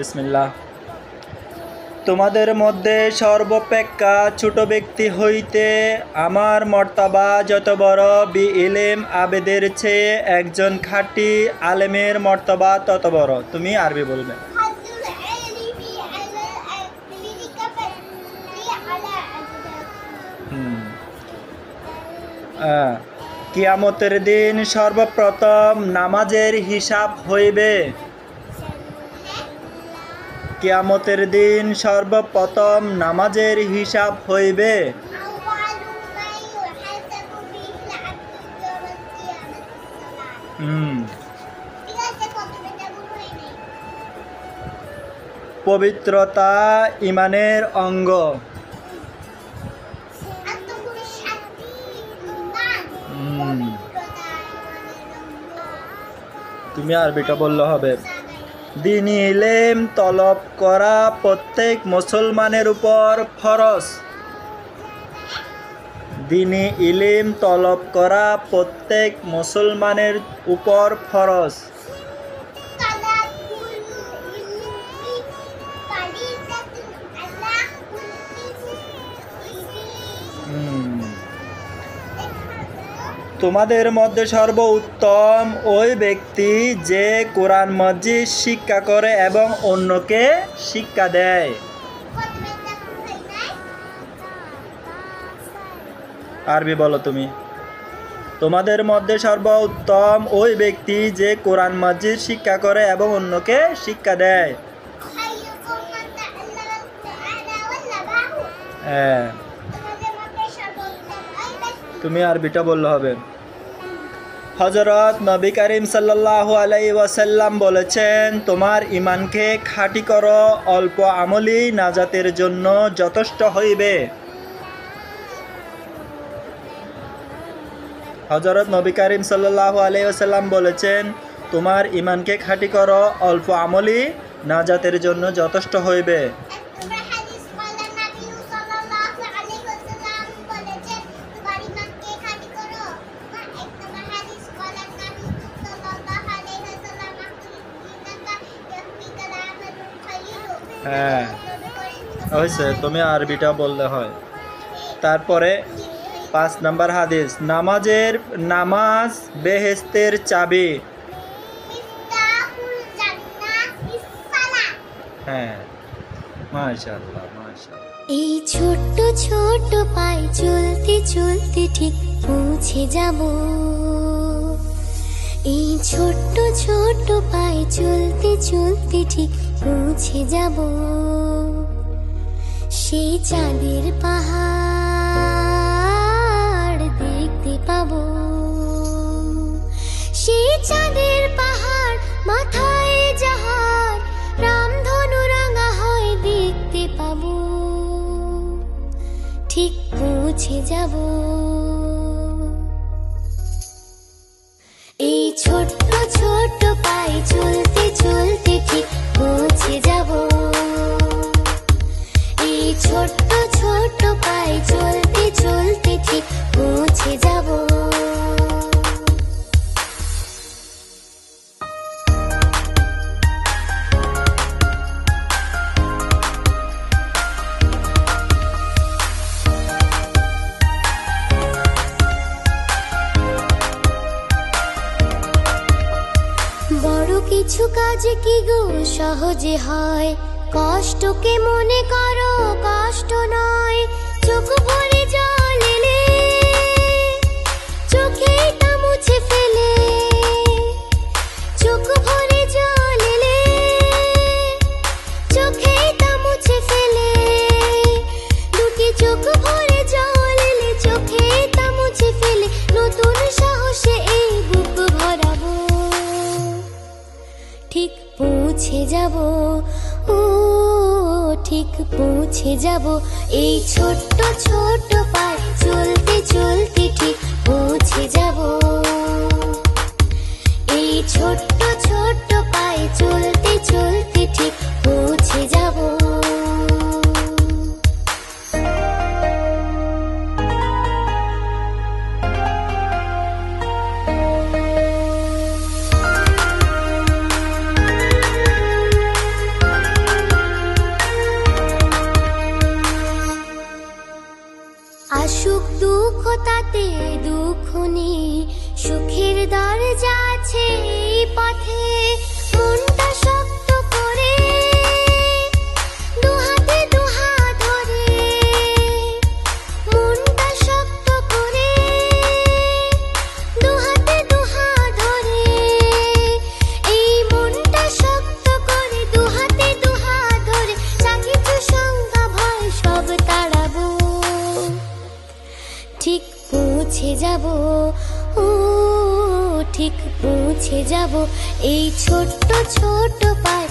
বিসমিল্লাহ। তোমাদের মধ্যে সর্বাপেক্ষা ছোট ব্যক্তি হইতে আমার মর্তবা যত বড়, ইলম আবেদের চেয়ে একজন খাঁটি আলেমের মর্তবা তত বড়। তুমি আরবি বলবে। কিয়ামতের দিন সর্বপ্রথম নামাজের হিসাব হইবে। কিয়ামতের দিন সর্বপ্রথম নামাজের হিসাব হইবে। পবিত্রতা ঈমানের অঙ্গ। তুমি আরবিটা বললে হবে। দ্বীনি ইলম তলব করা প্রত্যেক মুসলমানের উপর ফরজ। দ্বীনি ইলম তলব করা প্রত্যেক মুসলমানের উপর ফরজ। তোমাদের মধ্যে সর্বোত্তম ওই ব্যক্তি যে কোরআন মজিদ শিক্ষা করে এবং অন্যকে শিক্ষা দেয়। আরবি বলো তুমি। তোমাদের মধ্যে সর্বোত্তম ওই ব্যক্তি যে কোরআন মজিদ শিক্ষা করে এবং অন্যকে শিক্ষা দেয়। হ্যাঁ, তুমি আরবিটা বললে হবে। হযরত নবী করিম সাল্লাল্লাহু আলাইহি ওয়াসাল্লাম বলেছেন, তোমার ঈমানকে খাঁটি করো, অল্প আমলি নাজাতের জন্য যথেষ্ট হইবে। হযরত নবী করিম সাল্লাল্লাহু আলাইহি ওয়াসাল্লাম বলেছেন, তোমার ঈমানকে খাঁটি করো, অল্প আমলি নাজাতের জন্য যথেষ্ট হইবে। হ্যাঁ হয়েছে, তুমি আরবিটা বললে হয়। তারপরে 5 নম্বর হাদিস, নামাজ বেহেশতের চাবি। হ্যাঁ, মাশাআল্লাহ মাশাআল্লাহ। এই ছোট্ট ছোট্ট পায়ে চলতে চলতে ঠিক পৌঁছে যাব। এই ছোট্ট ছোট্ট পায়ে চলতে চলতে ঠিক পৌঁছে যাব সেই চাঁদের পাহাড় দেখতে পাবো। সেই চাঁদের পাহাড় মাথায় যাহার রামধনু রাঙা হয় দেখতে পাবো। ঠিক পৌঁছে যাব। এই ছোট্ট ছোট্ট পায়ে চলতে চলতে ঠিক পৌঁছে যাব। এই ছোট্ট ছোট্ট পায়ে চলতে চলতে ঠিক পৌঁছে যাব। বড় কিছু কাজ কি গো সহজে হয়, কষ্টকে মনে করো কষ্ট নয়। চোখ ভরে জল এলে চোখে তা মুছে ফেলে। চোখ ভরে জল এলে চোখে তা মুছে ফেলে। দুটি চোখ ভরে জল এলে চোখে তা মুছে ফেলে। নতুন সাহসে এই বুক ভরাবো। ঠিক পৌঁছে যাব, ও ঠিক পৌঁছে যাব। এই ছোট্ট ছোট্ট পায়ে চলতে চলতে ঠিক পৌঁছে যাব। এই ছোট্ট ছোট্ট পায়ে চলতে চলতে ঠিক পৌঁছে যাব। তাতে দুঃখ নেই, সুখের দরজা আছে এই পথে। মনটা শক্ত করে দুহাতে দুহাত ধরে, মনটা শক্ত করে দুহাতে দুহাত ধরে, এই মনটা শক্ত করে দুহাতে দুহাত ধরে, যা কিছু শঙ্কা ভয় সব তাড়াবো, ঠিক পৌঁছে যাব, ও ঠিক পৌঁছে যাব এই ছোট্ট ছোট্ট পায়ে।